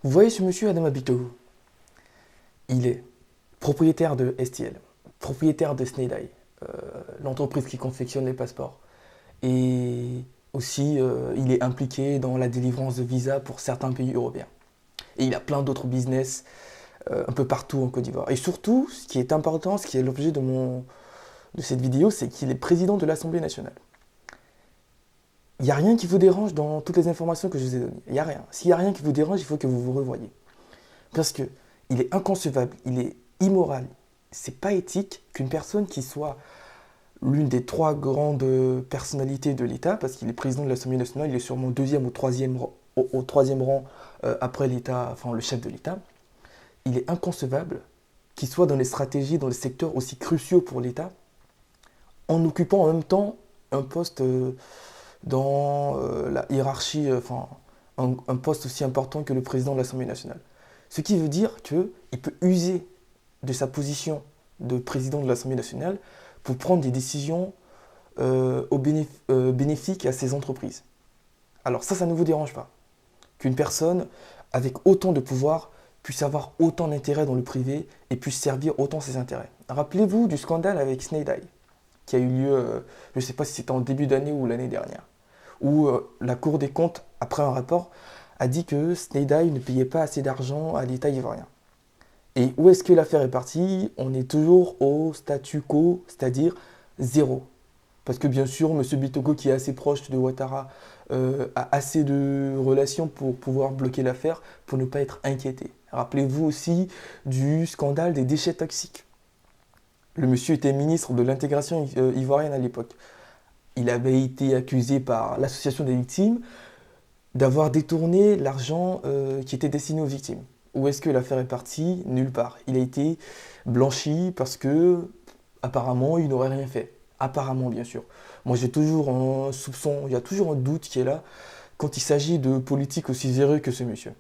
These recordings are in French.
Vous voyez ce monsieur Adama Bitogo, il est propriétaire de STL, propriétaire de Snaileye, l'entreprise qui confectionne les passeports. Et aussi, il est impliqué dans la délivrance de visas pour certains pays européens. Et il a plein d'autres business un peu partout en Côte d'Ivoire. Et surtout, ce qui est important, ce qui est l'objet de cette vidéo, c'est qu'il est président de l'Assemblée nationale. Il n'y a rien qui vous dérange dans toutes les informations que je vous ai données. Il n'y a rien. S'il n'y a rien qui vous dérange, il faut que vous vous revoyiez. Parce que il est inconcevable, il est immoral. C'est pas éthique qu'une personne qui soit l'une des trois grandes personnalités de l'État, parce qu'il est président de l'Assemblée nationale, il est sûrement deuxième ou troisième, au troisième rang après l'État, enfin le chef de l'État. Il est inconcevable qu'il soit dans les stratégies, dans les secteurs aussi cruciaux pour l'État, en occupant en même temps un poste dans la hiérarchie, enfin un poste aussi important que le président de l'Assemblée nationale. Ce qui veut dire qu'il peut user de sa position de président de l'Assemblée nationale pour prendre des décisions bénéfiques à ses entreprises. Alors ça ne vous dérange pas. Qu'une personne avec autant de pouvoir puisse avoir autant d'intérêts dans le privé et puisse servir autant ses intérêts. Rappelez-vous du scandale avec Snaileye, qui a eu lieu, je ne sais pas si c'était en début d'année ou l'année dernière, où la Cour des comptes, après un rapport, a dit que Snaileye ne payait pas assez d'argent à l'État ivoirien. Et où est-ce que l'affaire est partie? On est toujours au statu quo, c'est-à-dire zéro. Parce que bien sûr, M. Bitoko, qui est assez proche de Ouattara, a assez de relations pour pouvoir bloquer l'affaire, pour ne pas être inquiété. Rappelez-vous aussi du scandale des déchets toxiques. Le monsieur était ministre de l'intégration ivoirienne à l'époque. Il avait été accusé par l'association des victimes d'avoir détourné l'argent qui était destiné aux victimes. Où est-ce que l'affaire est partie? Nulle part. Il a été blanchi parce que, apparemment, il n'aurait rien fait. Apparemment, bien sûr. Moi, j'ai toujours un soupçon, il y a toujours un doute qui est là quand il s'agit de politiques aussi véreux que ce monsieur.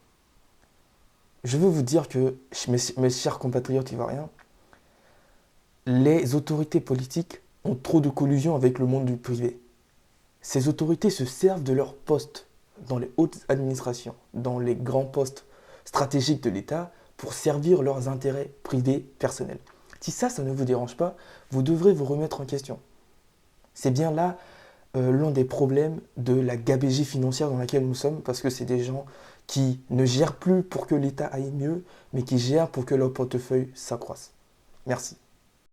Je veux vous dire que, mes chers compatriotes ivoiriens, les autorités politiques ont trop de collusion avec le monde du privé. Ces autorités se servent de leurs postes dans les hautes administrations, dans les grands postes stratégiques de l'État pour servir leurs intérêts privés personnels. Si ça ne vous dérange pas, vous devrez vous remettre en question. C'est bien là l'un des problèmes de la gabegie financière dans laquelle nous sommes, parce que c'est des gens qui ne gèrent plus pour que l'État aille mieux, mais qui gèrent pour que leur portefeuille s'accroisse. Merci.